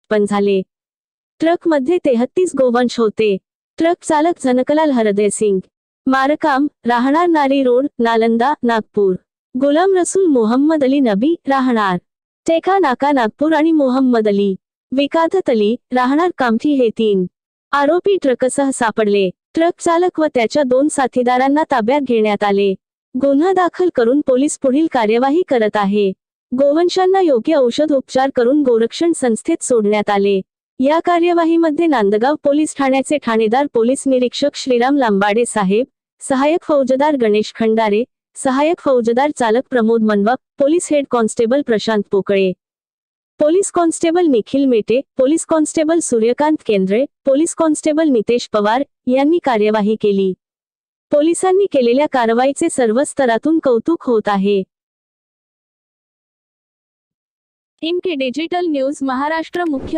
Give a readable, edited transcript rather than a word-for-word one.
उत्पन्न झाले। ट्रकमध्ये 33 गोवंश होते। ट्रक चालक जनकलाल हरदय सिंग, मारकाम, राहणार नारी रोड, नालंदा, नागपूर। गुलाम रसूल मोहम्मद अली नबी, राहणार टेका नाका, नागपूर आणि मोहम्मद अली विकादत अली, राहणार कामठी हे 3 आरोपी ट्रकसह सापडले। ट्रक चालक व त्याच्या 2 साथीदारांना ताब्यात घेण्यात आले। गुन्हा दाखल करून पोलीस पुढील कार्यवाही करत आहे। गोवंशांना योग्य औषध उपचार करून गोरक्षण संस्थेत सोडण्यात आले। या कार्यवाहीमध्ये नांदगाव पोलीस ठाण्याचे ठाणेदार पोलीस निरीक्षक श्रीराम लांबाडे साहेब, सहाय्यक फौजदार गणेश खंडारे, सहाय्यक फौजदार चालक Pramod Manwa, police head constable Prashant Pokale, police constable Nikhil Mete, police constable Suryakant Kendre, police constable Nitesh Pawar यांनी कार्यवाही केली। पोलिसांनी केलेल्या कारवाईचे सर्व स्तरातून कौतुक होत आहे। इनके डिजिटल न्यूज महाराष्ट्र मुख्य